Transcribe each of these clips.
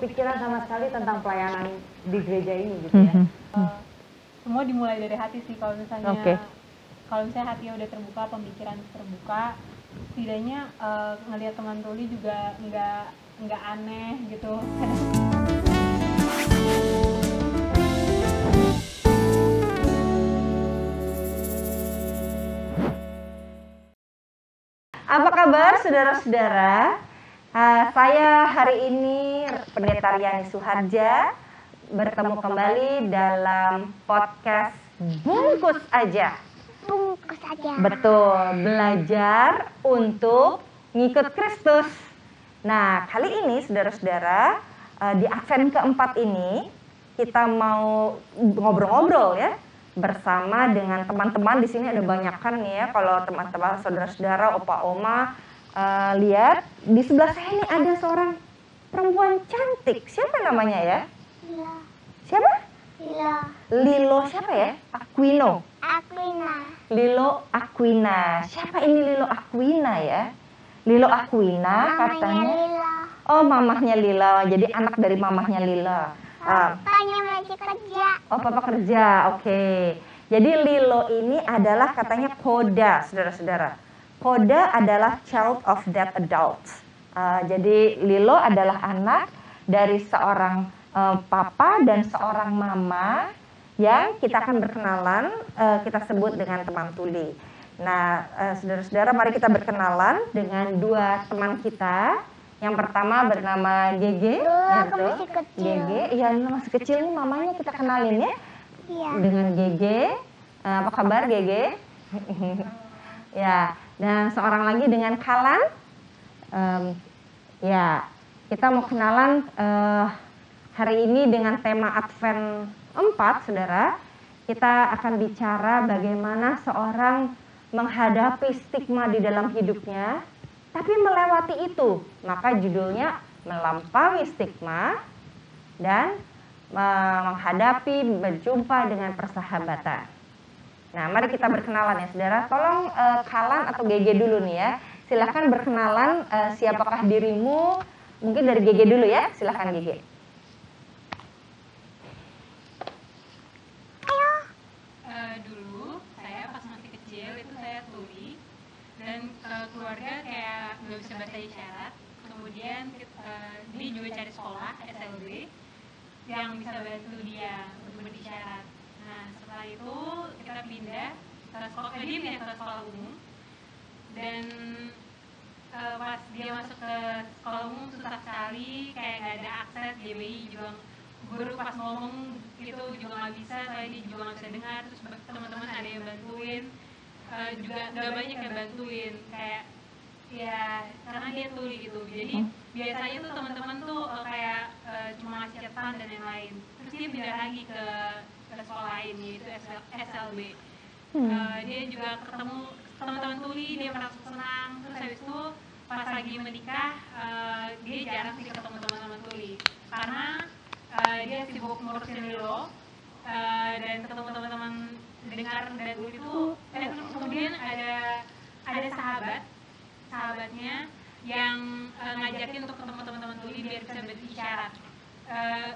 kepikiran sama sekali tentang pelayanan di gereja ini gitu ya. Semua dimulai dari hati sih. Kalau misalnya hatinya udah terbuka, pemikiran terbuka, setidaknya ngelihat teman tuli juga nggak aneh gitu. Apa kabar saudara-saudara? Saya hari ini Pendeta Riani Suharja bertemu kembali dalam podcast Bungkus Aja. Bungkus aja. Betul, belajar untuk ngikut Kristus. Nah, kali ini saudara-saudara, di Advent keempat ini kita mau ngobrol-ngobrol ya bersama dengan teman-teman. Di sini ada banyak kan nih ya, kalau teman-teman saudara-saudara, opa-oma lihat di sebelah saya ini ada seorang perempuan cantik. Siapa namanya ya? Lilo. Siapa? Lilo. Lilo siapa ya? Aquino. Aquina. Lilo Aquina. Siapa ini Lilo Aquina ya? Lilo Aquina Mamanya katanya. Lilo. Oh, mamahnya Lilo. Jadi anak dari mamahnya Lilo. Papanya masih kerja. Oh, papa kerja. Oke. Jadi Lilo ini adalah katanya Koda, saudara-saudara. Koda adalah child of that adult. Jadi Lilo adalah anak dari seorang papa dan seorang mama yang kita akan berkenalan, kita sebut dengan teman tuli. Nah, saudara-saudara, mari kita berkenalan dengan dua teman kita. Yang pertama bernama Gege. Aku masih kecil. Gege, iya masih kecil nih, mamanya kita kenalin ya. Iya. Dengan Gege. Apa kabar Gege? Ya, dan seorang lagi dengan Kalan. Ya, kita mau kenalan hari ini dengan tema Advent 4, saudara. Kita akan bicara bagaimana seorang menghadapi stigma di dalam hidupnya, tapi melewati itu. Maka judulnya melampaui stigma dan menghadapi, berjumpa dengan persahabatan. Nah, mari kita berkenalan ya saudara. Tolong Kalan atau Gege dulu nih ya. Silahkan berkenalan, siapakah dirimu? Mungkin dari Gege dulu ya. Silahkan Gege. Dulu saya pas masih kecil itu saya tuli dan keluarga kayak nggak bisa bahasa isyarat. Kemudian dia juga cari sekolah SLB yang bisa bantu dia untuk berisyarat. Nah, setelah itu kita pindah ke sekolah, dia pindah ke sekolah umum. Dan pas dia masuk ke sekolah umum susah sekali, kayak nggak ada akses, GBI juga guru pas ngomong gitu juga nggak bisa, saya dia juga nggak bisa dengar. Terus teman-teman ada yang bantuin, juga nggak banyak yang bantuin, kayak ya karena dia tuli gitu. Jadi biasanya tuh teman-teman tuh kayak cuma ngasih catatan dan yang lain. Terus dia pindah lagi ke sekolah lain yaitu SLB. Dia juga ketemu teman-teman tuli, dia merasa senang. Terus habis itu pas lagi menikah dia jarang sih ketemu teman-teman tuli karena dia sibuk ngurusin Lilo dan ketemu teman-teman dengar dan tuli itu. Kemudian ada sahabatnya yang ngajakin untuk ketemu teman-teman tuli biar bisa berisyarat.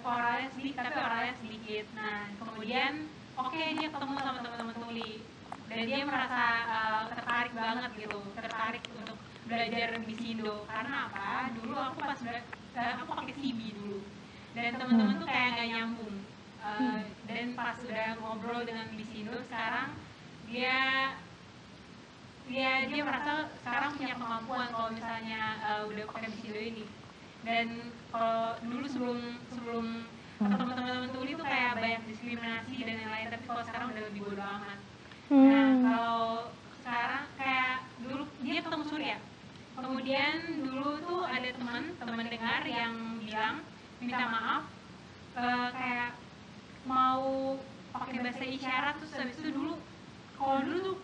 Orangnya sedikit. Nah, kemudian dia ketemu sama teman-teman tuli dan dia merasa tertarik banget gitu, tertarik untuk belajar Bisindo. Karena apa? Dulu aku aku pakai CB dulu dan teman-teman tuh kayak nggak nyambung. Dan pas udah ngobrol dengan Bisindo, sekarang dia merasa sekarang punya kemampuan kalau misalnya udah pakai Bisindo ini. Dan kalau dulu sebelum ketemu teman-teman tuli tuh kayak banyak diskriminasi dan yang lain, tapi kalau sekarang udah lebih bodo amat. Nah, kalau sekarang kayak dulu dia ketemu Surya. Kemudian dulu tuh ada teman dengar yang bilang minta maaf, kayak mau pakai bahasa isyarat. Terus habis itu kalau dulu tuh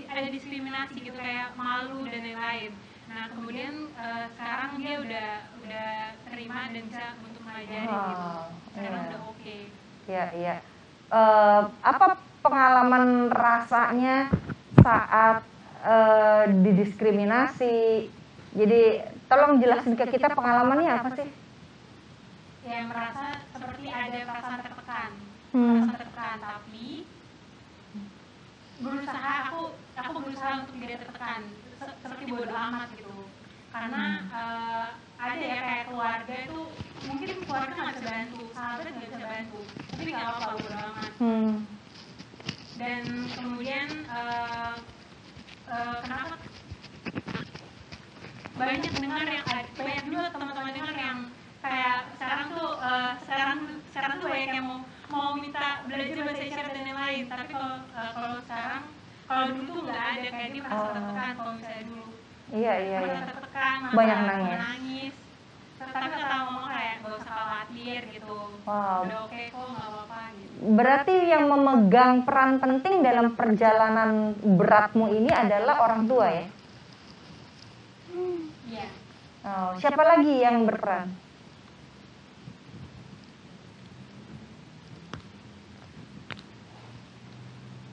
ada diskriminasi gitu, kayak malu dan lain-lain. Nah, kemudian sekarang dia udah terima dan bisa untuk mengajari gitu. Sekarang udah oke. Iya. Apa pengalaman rasanya saat didiskriminasi? Jadi tolong jelasin ke kita pengalamannya apa sih? merasa seperti ada perasaan tertekan, tapi aku berusaha untuk tidak tertekan, seperti bodo amat gitu. Karena ada ya kayak keluarga itu, mungkin keluarga nggak bisa bantu, sahabat nggak bisa bantu, tapi nggak apa-apa, bodo amat. Dan kemudian kenapa banyak juga teman-teman dengar yang kayak sekarang tuh banyak yang mau minta belajar bahasa isyarat dan lain-lain, tapi kalau dulu tuh nggak ada, kayak dia merasa tertekan kalau misalnya dulu. Iya. Merasa tertekan, Banyak menangis. Tapi kata ngomong kayak gak usah khawatir gitu. Wow. Udah oke kok, nggak apa-apa gitu. Berarti yang memegang peran penting dalam perjalanan beratmu ini adalah orang tua ya? Iya. Oh, siapa lagi yang berperan?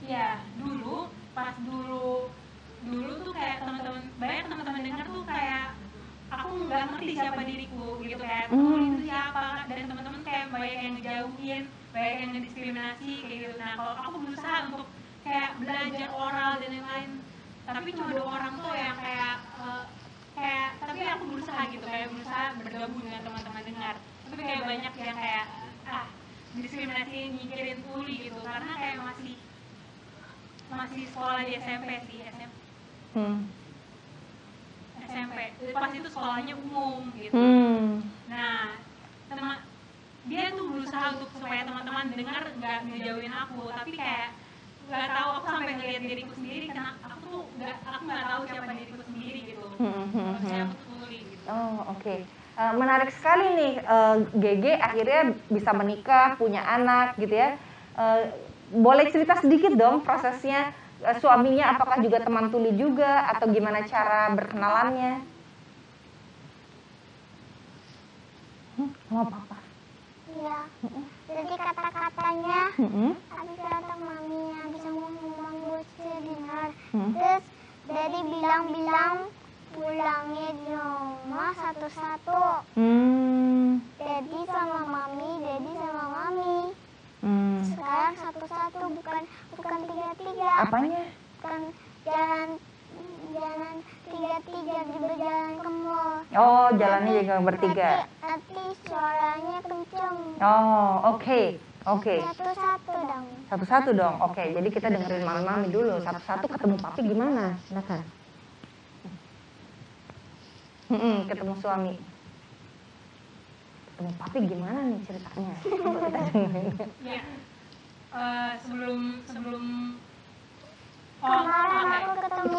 Iya, pas dulu tuh kayak banyak teman-teman dengar tuh kayak aku nggak ngerti siapa diriku gitu, kayak itu siapa, dan teman-teman kayak banyak yang ngejauhin, banyak yang ngediskriminasi kayak gitu. Nah kalau aku berusaha untuk kayak belajar oral dan lain-lain, tapi cuma 2 orang tuh yang kayak tapi aku berusaha gitu, kayak berusaha bergabung dengan teman-teman dengar, tapi kayak banyak yang kayak diskriminasi, nyikirin tuli gitu, karena kayak masih sekolah di SMP sih, SMP. Pas itu sekolahnya umum gitu. Nah, dia tuh berusaha untuk supaya teman-teman dengar nggak ngejauhin aku, tapi kayak nggak tahu, aku sampai ngeliat diriku sendiri, karena aku nggak tahu siapa diriku sendiri gitu. Maksudnya aku tuh tuli gitu. Oh, oke. Menarik sekali nih, GG akhirnya bisa menikah, punya anak gitu ya. Boleh cerita sedikit dong prosesnya, suaminya apakah juga teman tuli juga atau gimana cara berkenalannya? Sama papa. Iya. Jadi kata-katanya habis datang maminya bisa ngomong bosnya dengar. Terus Daddy bilang pulangnya di rumah satu-satu. Daddy sama mami. Sekarang satu-satu, bukan tiga-tiga. Apanya? Bukan jalan tiga-tiga di berjalan ke mall. Oh, jalannya juga bertiga. Nanti suaranya kenceng. Oh, oke. Satu-satu dong. Oke, jadi kita dengerin mami dulu. Satu-satu ketemu papi gimana? Silakan. Ketemu suami. Ketemu papi gimana nih ceritanya? Coba kita dengerin. Iya. Sebelum Kemarin aku ketemu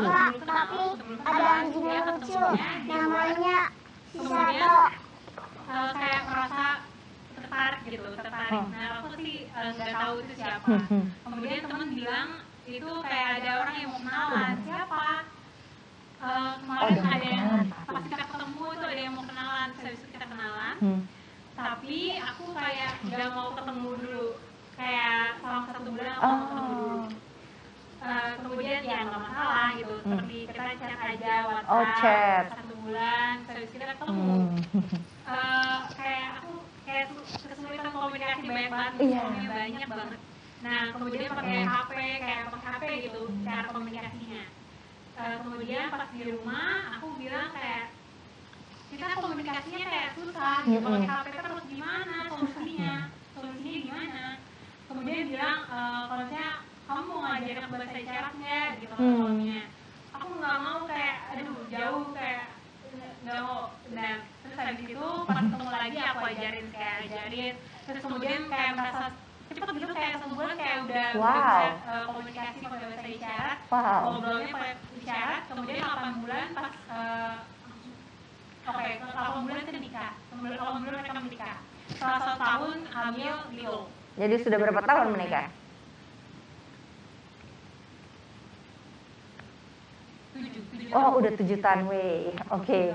Kak, tapi ada anjing yang lucu, namanya Sato. Kayak merasa tertarik. Nah aku sih nggak tahu itu siapa. Kemudian temen bilang itu kayak ada orang yang mau kenalan. Siapa? Kemarin ada yang pas kita ketemu itu ada yang mau kenalan. Habis itu kita kenalan. Tapi aku kayak nggak mau ketemu dulu. Kayak selama 1 bulan aku mau ketemu dulu. Kemudian ya nggak masalah gitu, seperti kita chat aja WhatsApp 1 bulan, terus kita ketemu. Kayak aku kesulitan komunikasi banyak banget, banyak banget. Nah kemudian pakai HP gitu cara komunikasinya. Kemudian pas di rumah aku bilang kayak kita komunikasinya kayak susah gitu, pakai HP terus gimana solusinya gimana? Kemudian bilang kalau misalnya kamu mau ngajarin aku bahasa isyarat nggak gitu suaminya. Aku nggak mau, kayak aduh jauh, kayak nggak mau. Nah terus habis itu pas ketemu lagi aku ajarin. Terus kemudian kayak merasa cepet gitu, kayak sebulan kayak udah bisa komunikasi pakai bahasa isyarat, ngobrolnya pakai isyarat. Kemudian 8 bulan pas 8 bulan kita nikah. 8 bulan mereka menikah. Setelah 1 tahun hamil Lilo. Jadi sudah berapa tahun menikah? 7. Oh, udah 7 tahun, weh. Oke.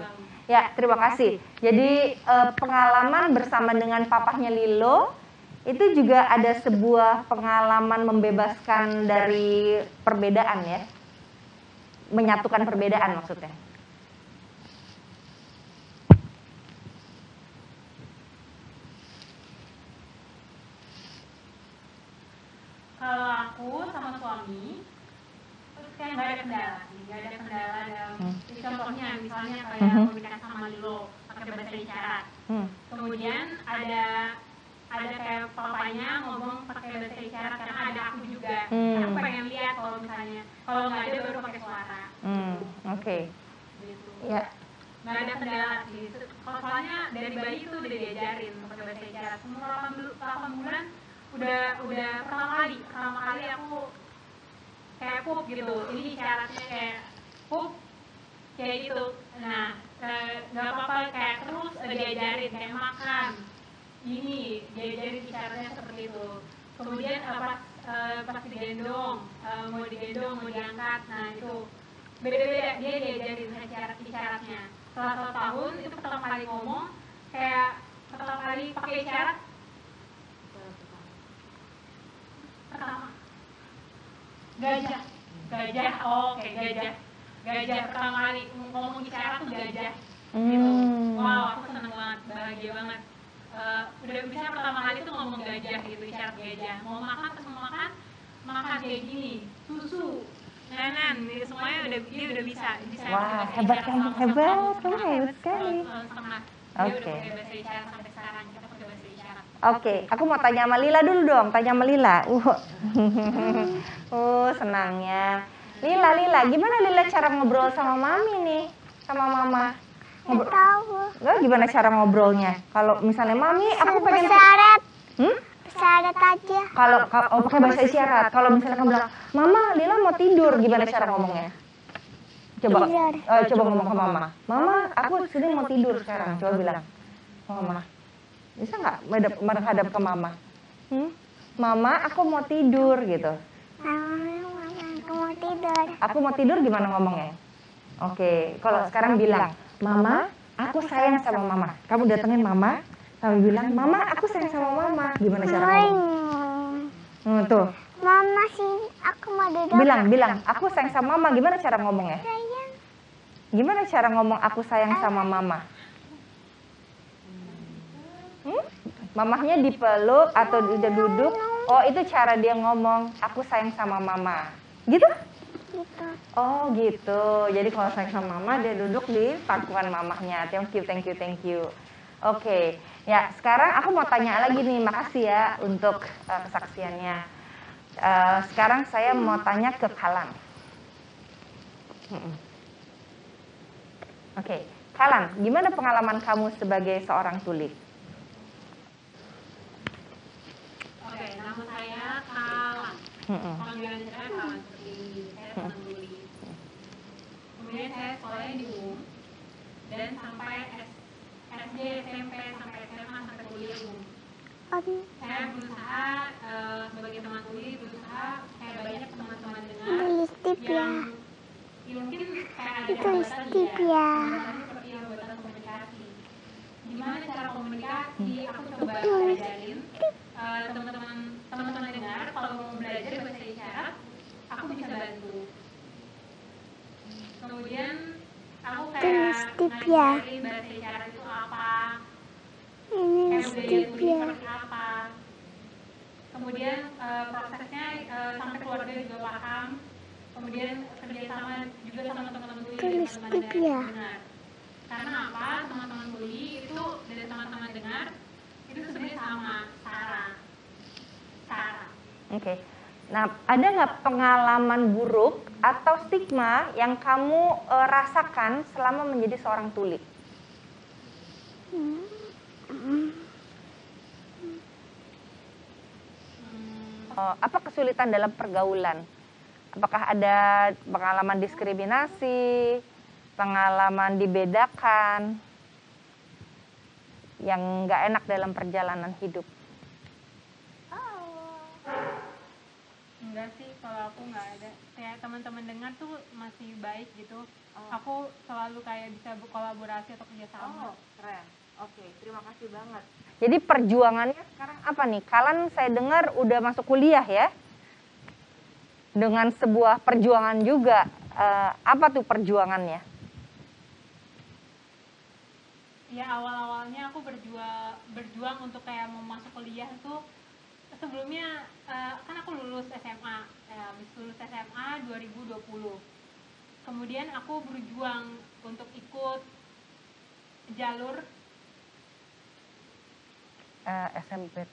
Ya, terima kasih. Jadi pengalaman bersama dengan papahnya Lilo itu juga ada sebuah pengalaman membebaskan dari perbedaan ya. Menyatukan perbedaan maksudnya. Kalau aku sama suami, terus kayak nggak ada kendala sih, nggak ada kendala dalam contohnya misalnya kayak komunikasi sama Lilo pakai bahasa isyarat. Kemudian ada kayak papanya ngomong pakai bahasa isyarat karena ada aku juga. Aku pengen lihat kalau misalnya kalau nggak ada baru pakai suara. Oke. Gitu. Ya. Nggak ada kendala sih. Kalau soalnya dari bayi itu udah diajarin pakai bahasa isyarat. Umur 8 bulan udah pertama kali aku kayak pup gitu. Ini isyaratnya kayak pup kayak gitu. Nah, nggak apa-apa kayak terus diajarin kayak makan. Ini diajarin isyaratnya seperti itu. Kemudian pas digendong, mau digendong, mau diangkat, nah itu beda-beda dia diajarin isyaratnya. Setelah 1 tahun itu pertama kali ngomong kayak pertama kali pakai isyarat pertama gajah oke, gajah pertama kali ngomong isyarat tuh gajah gitu. Wow, aku seneng banget, bahagia banget. Udah bisa pertama kali tuh ngomong gajah gitu, isyarat gajah. Mau makan pas mau makan kayak gini, susu, nanan, gitu semuanya dia udah bisa. Wah, hebat kamu hebat sekali. Dia udah pakai bahasa isyarat sampai sekarang, kita pakai bahasa isyarat. Oke, aku mau tanya sama Lila dulu dong, tanya sama Lila. Senangnya. Lila, gimana Lila cara ngobrol sama Mami nih? Sama Mama? Nggak tahu. Nggak, gimana cara ngobrolnya? Kalau misalnya Mami, aku pengen... Isyarat. Isyarat aja. Kalau pakai bahasa isyarat. Kalau misalnya kamu bilang, Mama, Lila mau tidur, gimana cara ngomongnya? Coba ngomong ke Mama. Mama, aku sedang mau tidur sekarang. Coba bilang, Mama. Bisa nggak menghadap ke Mama? Mama, aku mau tidur gitu. Aku mau tidur. Aku mau tidur gimana ngomongnya? Oke, kalau sekarang bilang, Mama, aku sayang sama Mama. Kamu datengin Mama, kamu bilang, Mama, aku sayang sama Mama. Gimana cara ngomong? Tuh. Mama sih, aku mau duduk. Bilang, aku sayang sama Mama. Gimana cara ngomongnya? Sayang. Gimana cara ngomong aku sayang sama Mama? Mamahnya dipeluk atau udah duduk? Oh, itu cara dia ngomong, aku sayang sama Mama. Gitu? Gitu. Oh gitu, jadi kalau sayang sama Mama dia duduk di pangkuan mamahnya. Thank you. Oke, ya sekarang aku mau tanya lagi nih, makasih ya untuk kesaksiannya. Sekarang saya mau tanya ke Kalan. Oke, Kalan, gimana pengalaman kamu sebagai seorang tuli? Oke, nama saya Kalan. Panggilan saya Kalan seperti ini. Saya teman tuli. Kemudian saya sekolahnya di UUM dan sampai SD, SMP, sampai SMA, sampai kuliah UUM. Saya berusaha sebagai teman tuli, berusaha kayak banyak teman-teman dengar yang mungkin kayak ada hambatan seperti hambatan komunikasi. Gimana cara komunikasi? Aku coba ajarin teman-teman dengar kalau mau belajar bahasa isyarat, aku bisa bantu. Kemudian aku kayak ngajarin bahasa isyarat itu apa, kayak budaya tuli seperti apa. Kemudian prosesnya sampai keluarga juga paham. Kemudian kerjasama juga sama teman-teman tuli dan teman-teman dengar. Karena apa? Teman-teman tuli itu dari teman-teman dengar itu sebenarnya sama Sarah. Oke. Nah, ada nggak pengalaman buruk atau stigma yang kamu rasakan selama menjadi seorang tuli? Apa kesulitan dalam pergaulan? Apakah ada pengalaman diskriminasi, pengalaman dibedakan, yang nggak enak dalam perjalanan hidup? Enggak sih, kalau aku nggak ada. Kayak teman-teman dengar tuh masih baik gitu. Aku selalu kayak bisa berkolaborasi atau kerjasama. Keren. Oke, terima kasih banget. Jadi perjuangannya sekarang apa nih? Kalan saya dengar udah masuk kuliah ya? Dengan sebuah perjuangan juga. Apa tuh perjuangannya? Ya awal-awalnya aku berjuang untuk kayak mau masuk kuliah tuh. Sebelumnya kan aku lulus lulus SMA. Habis lulus SMA 2020. Kemudian aku berjuang untuk ikut jalur SMP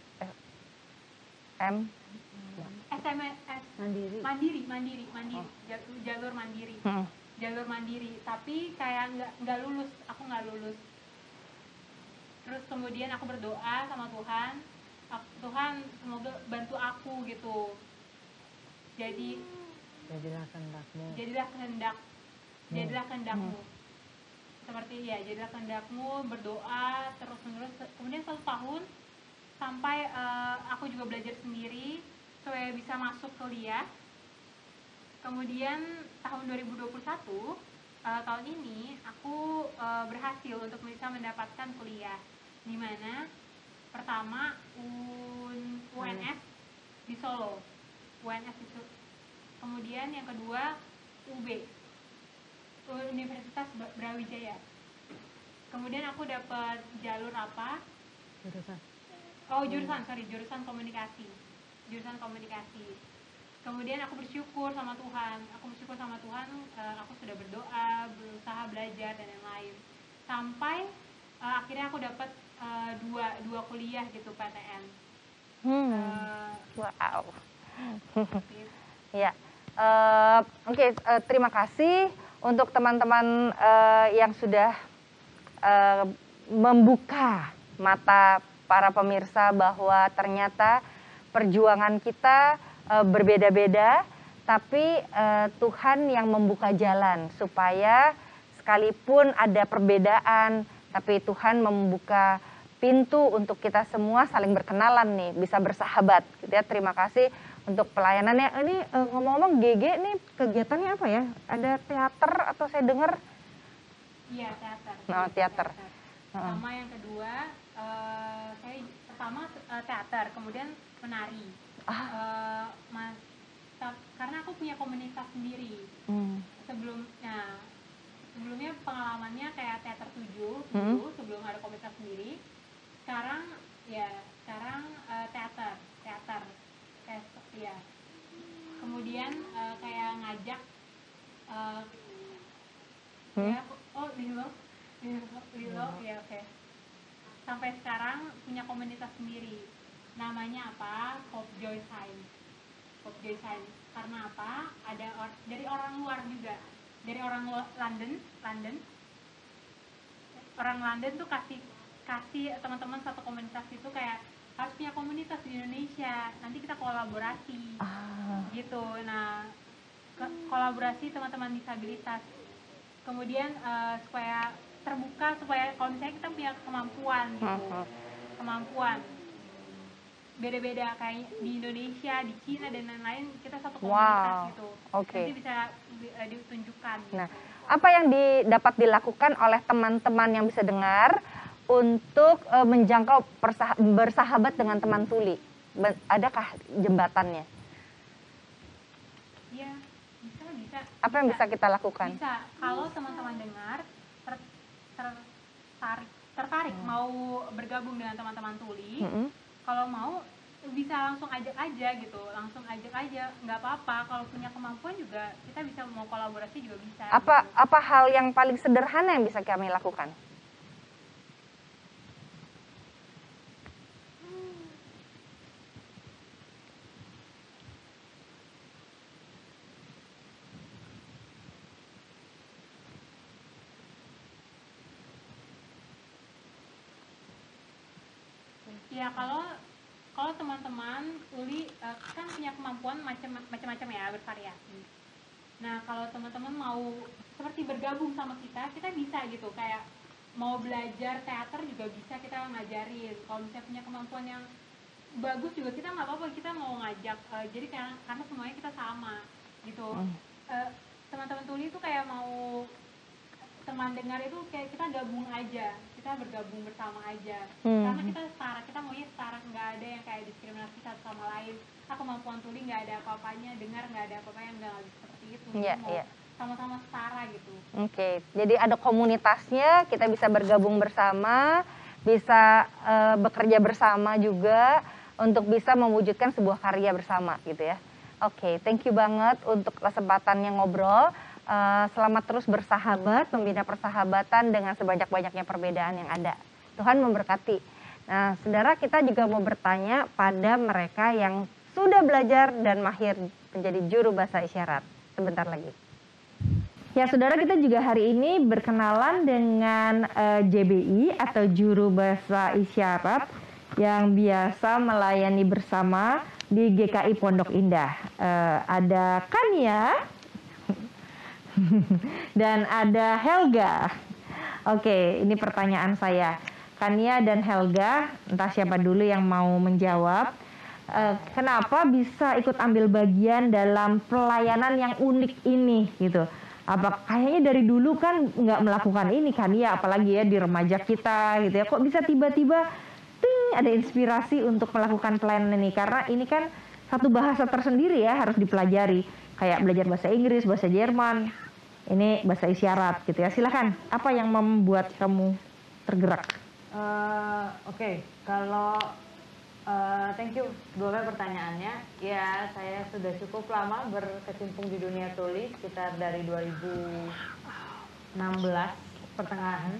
M SMS Mandiri. mandiri jalur mandiri. Hmm. Jalur mandiri, tapi kayak nggak lulus, aku nggak lulus. Terus kemudian aku berdoa sama Tuhan, Tuhan semoga bantu aku gitu. Jadilah kehendakmu. Jadilah kehendakmu. Seperti ya, jadilah kehendakmu, berdoa terus menerus. Kemudian 1 tahun sampai aku juga belajar sendiri supaya bisa masuk kuliah. Kemudian tahun 2021, tahun ini aku berhasil untuk bisa mendapatkan kuliah, di mana pertama UNS di Solo, kemudian yang kedua UB, Universitas Brawijaya. Kemudian aku dapat jalur apa? Jurusan komunikasi. Kemudian aku bersyukur sama Tuhan, aku sudah berdoa, berusaha belajar dan yang lain. Sampai akhirnya aku dapat dua kuliah gitu PTN. Wow. Seperti itu. Ya, oke, terima kasih untuk teman-teman yang sudah membuka mata para pemirsa bahwa ternyata perjuangan kita berbeda-beda, tapi Tuhan yang membuka jalan supaya sekalipun ada perbedaan, tapi Tuhan membuka pintu untuk kita semua saling berkenalan nih, bisa bersahabat gitu ya. Terima kasih untuk pelayanannya. Ini ngomong-ngomong GG nih kegiatannya apa ya? Ada teater atau saya dengar? Iya, teater. Oh, teater. Sama yang kedua, saya pertama teater, kemudian menari. Karena aku punya komunitas sendiri. Sebelumnya pengalamannya kayak teater 7 dulu, sebelum ada komunitas sendiri. Sekarang teater ya. Kemudian kayak ngajak ya oke. Sampai sekarang punya komunitas sendiri. Namanya apa? Pop Joy Sign. Karena apa? Ada dari orang luar juga. Dari orang London. Orang London tuh kasih teman-teman satu komunitas itu kayak harus punya komunitas di Indonesia. Nanti kita kolaborasi. Gitu. Nah, kolaborasi teman-teman disabilitas. Kemudian supaya terbuka, supaya kalau misalnya kita punya kemampuan gitu. Kemampuan beda-beda kayak di Indonesia, di Cina dan lain-lain, kita satu komunitas gitu. Nanti bisa ditunjukkan gitu. Nah, apa yang dapat dilakukan oleh teman-teman yang bisa dengar untuk menjangkau bersahabat dengan teman tuli? Adakah jembatannya? Iya, bisa. Apa yang bisa kita lakukan? Bisa, kalau teman-teman dengar tertarik mau bergabung dengan teman-teman tuli, kalau mau bisa langsung ajak aja, nggak apa-apa. Kalau punya kemampuan juga kita bisa mau kolaborasi juga bisa. Apa hal yang paling sederhana yang bisa kami lakukan? Ya kalau teman-teman tuli kan punya kemampuan macam-macam ya, bervariasi. Nah kalau teman-teman mau seperti bergabung sama kita bisa gitu, kayak mau belajar teater juga bisa kita ngajarin. Kalau misalnya punya kemampuan yang bagus juga kita nggak apa-apa, kita mau ngajak. Jadi karena semuanya kita sama gitu. Teman-teman tuli itu kayak mau teman dengar itu kayak kita gabung aja, kita bergabung bersama aja. Karena kita setara, kita maunya setara, nggak ada yang kayak diskriminasi satu sama lain. Kemampuan tuli nggak ada apa-apanya, dengar nggak ada apa-apa yang nggak seperti itu. Sama-sama setara gitu. Oke, jadi ada komunitasnya, kita bisa bergabung bersama, bisa bekerja bersama juga untuk bisa mewujudkan sebuah karya bersama gitu ya. Oke, thank you banget untuk kesempatannya ngobrol. Selamat terus bersahabat, membina persahabatan dengan sebanyak-banyaknya perbedaan yang ada. Tuhan memberkati. Nah, saudara, kita juga mau bertanya pada mereka yang sudah belajar dan mahir menjadi juru bahasa isyarat. Sebentar lagi. Ya, saudara, kita juga hari ini berkenalan dengan JBI atau juru bahasa isyarat yang biasa melayani bersama di GKI Pondok Indah. Ada Kania dan ada Helga. Oke, ini pertanyaan saya. Kania dan Helga, entah siapa dulu yang mau menjawab. Kenapa bisa ikut ambil bagian dalam pelayanan yang unik ini gitu? Apa kayaknya dari dulu kan nggak melakukan ini kan ya, apalagi ya di remaja kita gitu ya. Kok bisa tiba-tiba ada inspirasi untuk melakukan pelayanan ini? Karena ini kan satu bahasa tersendiri ya, harus dipelajari. Kayak belajar bahasa Inggris, bahasa Jerman, ini bahasa isyarat gitu ya. Silakan, apa yang membuat kamu tergerak? Oke, kalau thank you dua pertanyaannya. Ya, saya sudah cukup lama berkecimpung di dunia tuli, sekitar dari 2016 pertengahan.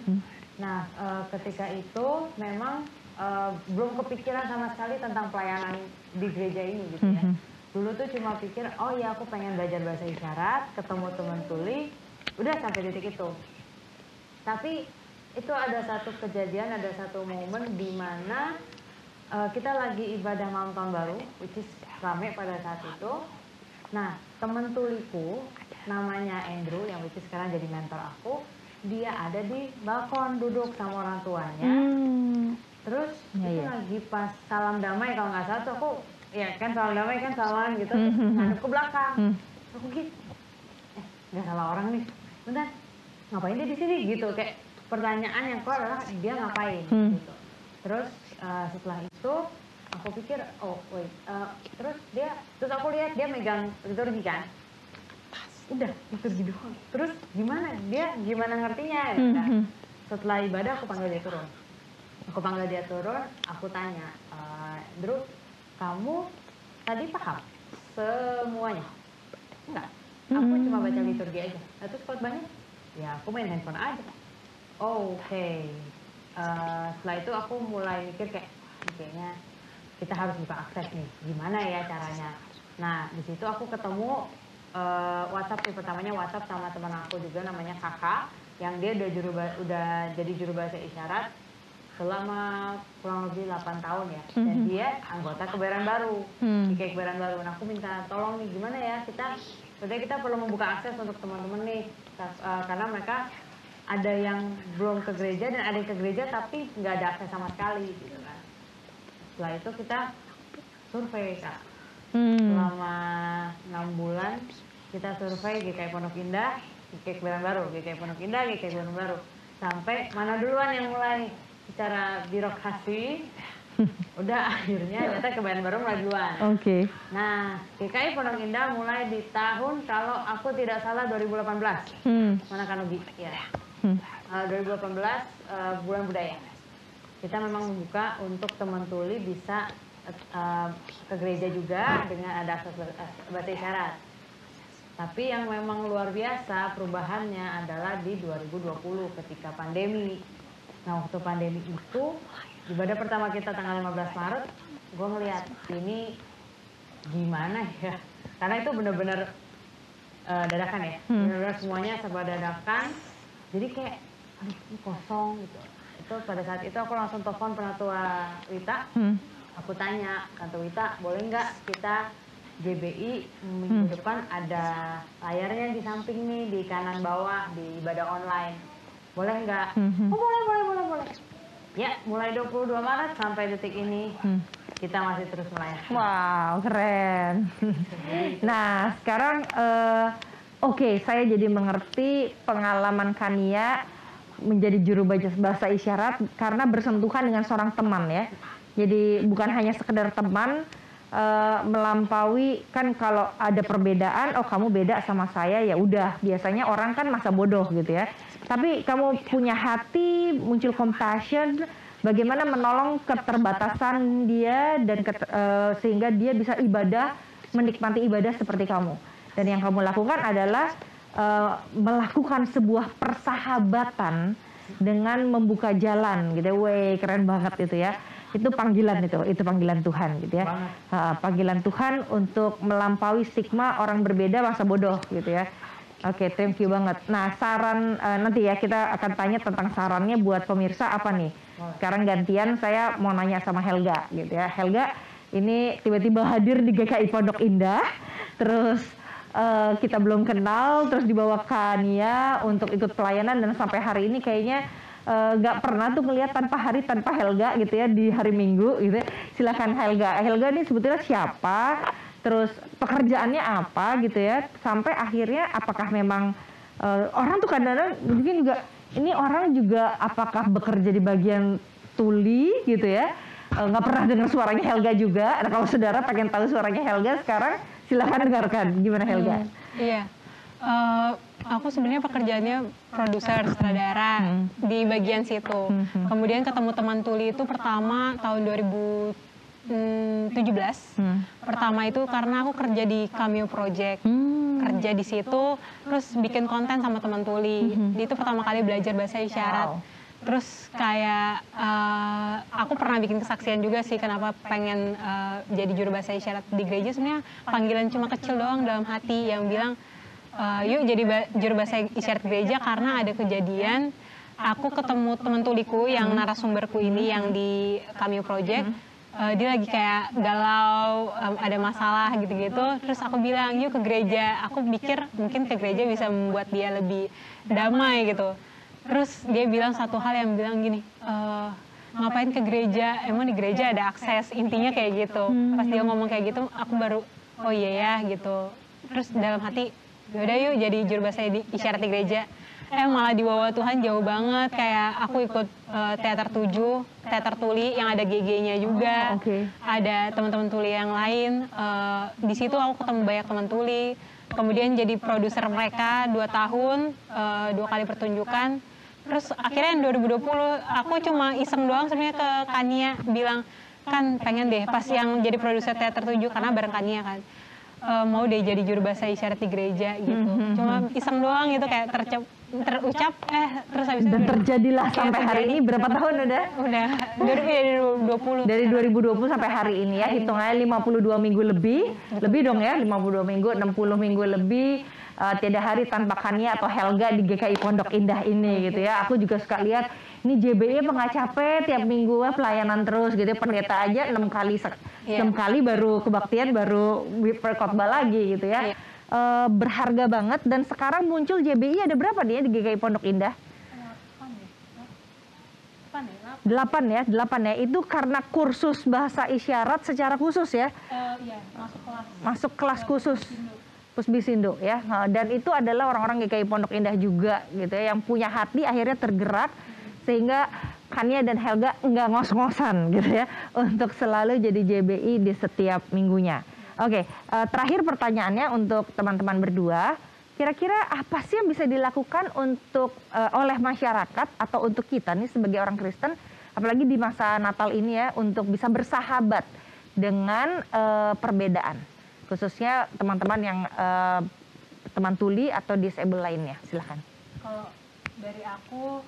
Nah, ketika itu memang belum kepikiran sama sekali tentang pelayanan di gereja ini gitu ya. Dulu tuh cuma pikir, oh ya aku pengen belajar bahasa isyarat, ketemu teman tuli, udah sampai titik itu. Tapi itu ada satu kejadian, ada satu momen di mana kita lagi ibadah malam tahun baru, which is rame pada saat itu. Nah, temen tuliku namanya Andrew, yang which is sekarang jadi mentor aku, dia ada di balkon duduk sama orang tuanya. Terus itu lagi pas salam damai kalau nggak salah tuh aku, ya kan salam damai kan salaman gitu, ngadep ke belakang. Aku gitu, nggak salah orang nih, bentar, ngapain dia di sini gitu, kayak pertanyaan yang keluar adalah dia ngapain gitu. Terus setelah itu aku pikir, oh wait, terus aku lihat dia megang liturgi kan, udah liturgi doang. Terus gimana ngertinya? Nah, setelah ibadah aku panggil dia turun, aku tanya, Drew, kamu tadi paham semuanya? Enggak, aku cuma baca liturgi aja. Nah, terus khotbahnya, ya aku main handphone aja. Oke. Setelah itu aku mulai mikir kayaknya kita harus buka akses nih, gimana ya caranya. Nah, di situ aku ketemu WhatsApp, pertamanya WhatsApp sama teman aku juga namanya Kakak, yang dia udah jadi juru bahasa isyarat selama kurang lebih 8 tahun ya. Dan dia anggota Kebayoran Baru, GKI Kebayoran Baru. Nah, aku minta tolong nih, gimana ya kita perlu membuka akses untuk teman-teman nih, karena mereka ada yang belum ke gereja dan ada yang ke gereja tapi nggak ada akses sama sekali gitu kan. Setelah itu kita survei Kak. Selama 6 bulan kita survei GKI Pondok Indah, GKI Kebayoran Baru, GKI Pondok Indah, GKI Kebayoran Baru, sampai mana duluan yang mulai secara birokrasi. Udah akhirnya ternyata Kebayoran Baru mulai duluan. Oke. Nah, GKI Pondok Indah mulai di tahun, kalau aku tidak salah 2018. Mana Kanogi? Ya. 2018 bulan budaya. Kita memang membuka untuk teman tuli bisa ke gereja juga dengan ada akses bahasa isyarat. Tapi yang memang luar biasa perubahannya adalah di 2020 ketika pandemi. Nah, waktu pandemi itu, ibadah pertama kita tanggal 15 Maret, gue ngeliat ini gimana ya. Karena itu bener-bener dadakan ya. Bener-bener semuanya serba dadakan. Jadi kayak, aduh ini kosong gitu. Itu pada saat itu aku langsung telepon Penatua Wita. Aku tanya, Tante Wita, boleh nggak kita JBI minggu depan ada layarnya di samping nih, di kanan bawah, di ibadah online. Boleh nggak? Oh boleh. Ya, mulai 22 Maret sampai detik ini kita masih terus melayani. Wow, keren. Nah, sekarang oke, saya jadi mengerti pengalaman Kania menjadi juru bahasa isyarat karena bersentuhan dengan seorang teman ya. Jadi bukan hanya sekedar teman, melampaui kan kalau ada perbedaan, oh kamu beda sama saya, ya udah biasanya orang kan masa bodoh gitu ya. Tapi kamu punya hati, muncul compassion, bagaimana menolong keterbatasan dia dan sehingga dia bisa ibadah menikmati ibadah seperti kamu. Dan yang kamu lakukan adalah melakukan sebuah persahabatan dengan membuka jalan gitu. Wey, keren banget itu ya. Itu panggilan itu panggilan Tuhan gitu ya. Panggilan Tuhan untuk melampaui stigma orang berbeda masa bodoh gitu ya. Oke, thank you banget. Nah, saran nanti ya kita akan tanya tentang sarannya buat pemirsa apa nih. Sekarang gantian saya mau nanya sama Helga gitu ya. Helga ini tiba-tiba hadir di GKI Pondok Indah, terus kita belum kenal, terus dibawa Kania untuk ikut pelayanan dan sampai hari ini kayaknya nggak pernah tuh ngeliat tanpa Helga gitu ya di hari Minggu gitu. Silakan Helga. Helga ini sebetulnya siapa? Terus pekerjaannya apa gitu ya? Sampai akhirnya apakah memang orang tuh kadang-kadang mungkin juga ini orang juga apakah bekerja di bagian tuli gitu ya? Nggak pernah dengar suaranya Helga juga. Nah, kalau saudara pengen tahu suaranya Helga sekarang silakan dengarkan. Gimana Helga? Iya. Aku sebenarnya pekerjaannya produser sutradara di bagian situ. Kemudian ketemu teman tuli itu pertama tahun 2017. Pertama itu karena aku kerja di Cameo Project. Kerja di situ terus bikin konten sama teman tuli. Itu pertama kali belajar bahasa isyarat. Terus kayak aku pernah bikin kesaksian juga sih kenapa pengen jadi juru bahasa isyarat di gereja. Sebenarnya panggilan cuma kecil doang dalam hati yang bilang yuk jadi juru bahasa isyarat gereja karena ada kejadian aku ketemu teman tuliku yang narasumberku ini yang di Cameo Project. Dia lagi kayak galau, ada masalah gitu-gitu. Terus aku bilang yuk ke gereja. Aku pikir mungkin ke gereja bisa membuat dia lebih damai gitu. Terus dia bilang satu hal yang bilang gini, ngapain ke gereja? Emang di gereja ada akses? Intinya kayak gitu. Pas dia ngomong kayak gitu, aku baru oh iya ya gitu. Terus dalam hati, yaudah yuk jadi juru bahasa isyarat di gereja. Malah dibawa Tuhan jauh banget. Kayak aku ikut teater 7, teater tuli yang ada GG-nya juga. Ada teman-teman tuli yang lain. Di situ aku ketemu banyak teman tuli. Kemudian jadi produser mereka 2 tahun, 2 kali pertunjukan. Terus akhirnya yang 2020 aku cuma iseng doang sebenarnya ke Kania bilang kan pengen deh pas yang jadi produser teater 7 karena bareng Kania kan. Mau deh jadi juru bahasa isyarat di gereja gitu. Cuma iseng doang gitu kayak terucap terus habis itu dan terjadilah sampai hari ini berapa tahun udah? Udah dari 2020. Dari 2020 sampai hari ini ya hitungannya 52 minggu lebih dong ya 52 minggu 60 minggu lebih. Tiada hari tanpa Kania atau Helga di GKI Pondok Indah ini gitu ya. Aku juga suka lihat ini JBI nggak capek tiap minggu pelayanan terus gitu. Pendeta aja 6 kali baru kebaktian baru berkhotbah lagi gitu ya. Berharga banget dan sekarang muncul JBI ada berapa nih ya di GKI Pondok Indah? 8 ya. Itu karena kursus bahasa isyarat secara khusus ya? Iya, masuk kelas khusus. Pusbisindo ya, dan itu adalah orang-orang GKI Pondok Indah juga gitu ya, yang punya hati akhirnya tergerak sehingga Kania dan Helga nggak ngos-ngosan gitu ya untuk selalu jadi JBI di setiap minggunya. Oke, terakhir pertanyaannya untuk teman-teman berdua, kira-kira apa sih yang bisa dilakukan untuk oleh masyarakat atau untuk kita nih sebagai orang Kristen, apalagi di masa Natal ini ya, untuk bisa bersahabat dengan perbedaan? Khususnya teman-teman yang teman tuli atau disable lainnya, silahkan. Kalau dari aku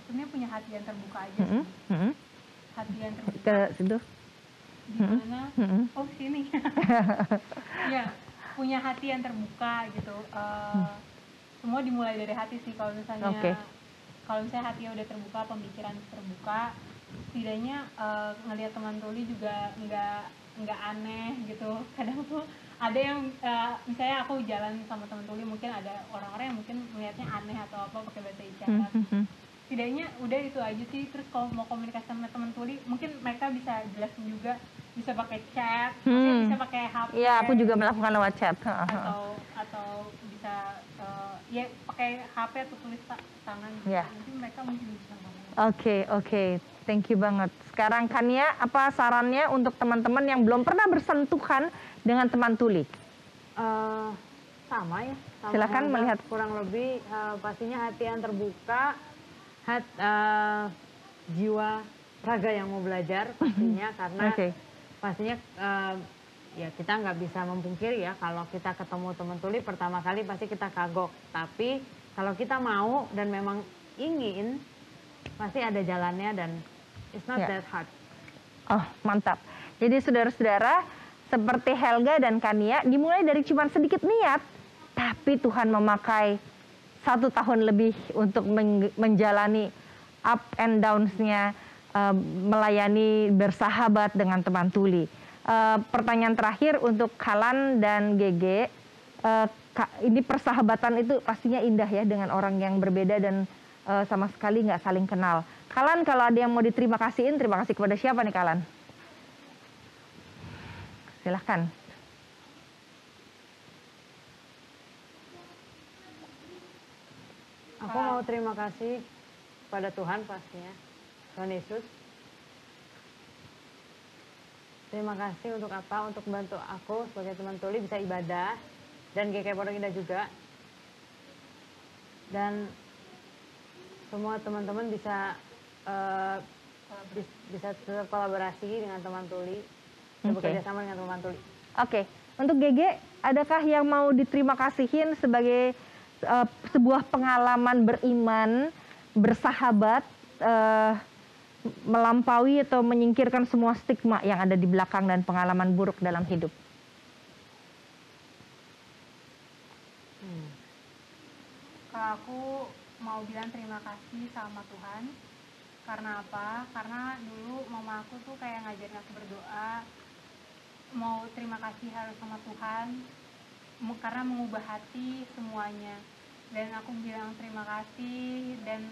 sebenarnya punya hati yang terbuka aja sih. Hati yang terbuka. Ke situ. Gimana? Oh sini. Ya, punya hati yang terbuka gitu. Semua dimulai dari hati sih. Kalau misalnya hatinya udah terbuka, pemikiran terbuka, setidaknya ngelihat teman tuli juga nggak aneh gitu. Kadang tuh ada yang misalnya aku jalan sama teman tuli, mungkin ada orang-orang yang mungkin melihatnya aneh atau apa pakai bahasa isyarat. Setidaknya udah itu aja sih. Terus kalau mau komunikasi sama teman tuli, mungkin mereka bisa jelasin juga, bisa pakai chat, bisa pakai HP. Iya, aku juga melakukan lewat chat. Atau bisa ya pakai HP atau tulis tangan. Nanti mereka mungkin bisa ngomong. Oke. Thank you banget. Sekarang Kania, apa sarannya untuk teman-teman yang belum pernah bersentuhan dengan teman tuli? Sama ya. Silakan melihat. Kurang lebih pastinya hati yang terbuka, jiwa raga yang mau belajar pastinya karena pastinya ya kita nggak bisa memungkiri ya kalau kita ketemu teman tuli pertama kali pasti kita kagok. Tapi kalau kita mau dan memang ingin, pasti ada jalannya dan it's not that hard. Oh, mantap. Jadi saudara-saudara, seperti Helga dan Kania, dimulai dari cuma sedikit niat, tapi Tuhan memakai 1 tahun lebih untuk menjalani up and downs-nya, melayani, bersahabat dengan teman tuli. Pertanyaan terakhir untuk Kalan dan Gege, ini persahabatan itu pastinya indah ya dengan orang yang berbeda dan sama sekali nggak saling kenal. Kalan, kalau ada yang mau diterima kasihin, terima kasih kepada siapa nih Kalan? Silahkan. Aku mau terima kasih pada Tuhan pastinya, Tuhan Yesus. Terima kasih untuk apa? Untuk membantu aku sebagai teman tuli bisa ibadah dan GKI Pondok Indah juga. Dan semua teman-teman bisa bisa kolaborasi dengan teman tuli, bekerja sama dengan teman tuli. Oke, untuk Gege, adakah yang mau diterima kasihin sebagai sebuah pengalaman beriman, bersahabat, melampaui atau menyingkirkan semua stigma yang ada di belakang dan pengalaman buruk dalam hidup? Kalau aku mau bilang terima kasih sama Tuhan. Karena apa? Karena dulu mama aku tuh kayak ngajarin aku berdoa, mau terima kasih harus sama Tuhan, karena mengubah hati semuanya. Dan aku bilang terima kasih, dan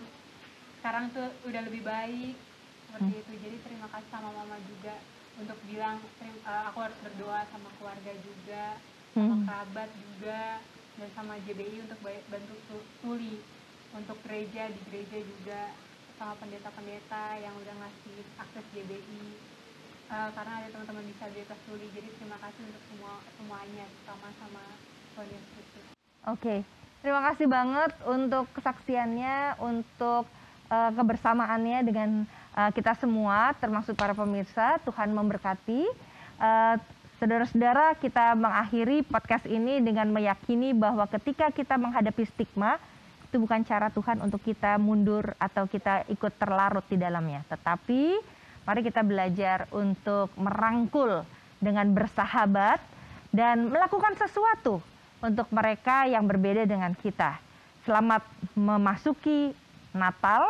sekarang tuh udah lebih baik seperti itu. Jadi terima kasih sama mama juga untuk bilang aku harus berdoa sama keluarga juga, sama kerabat juga, dan sama JBI untuk bantu tuli, untuk gereja, di gereja juga, sama pendeta-pendeta yang udah ngasih akses JBI, karena ada teman-teman disabilitas tuli. Jadi terima kasih untuk semuanya, terutama sama Tuhan Yesus Kristus. Oke, terima kasih banget untuk kesaksiannya, untuk kebersamaannya dengan kita semua, termasuk para pemirsa. Tuhan memberkati. Saudara-saudara, kita mengakhiri podcast ini dengan meyakini bahwa ketika kita menghadapi stigma, itu bukan cara Tuhan untuk kita mundur atau kita ikut terlarut di dalamnya. Tetapi mari kita belajar untuk merangkul dengan bersahabat dan melakukan sesuatu untuk mereka yang berbeda dengan kita. Selamat memasuki Natal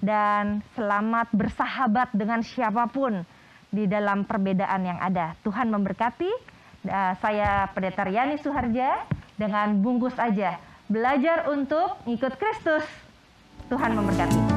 dan selamat bersahabat dengan siapapun di dalam perbedaan yang ada. Tuhan memberkati. Saya Pendeta Riani Suharja dengan bungkus aja. Belajar untuk ikut Kristus. Tuhan memberkati.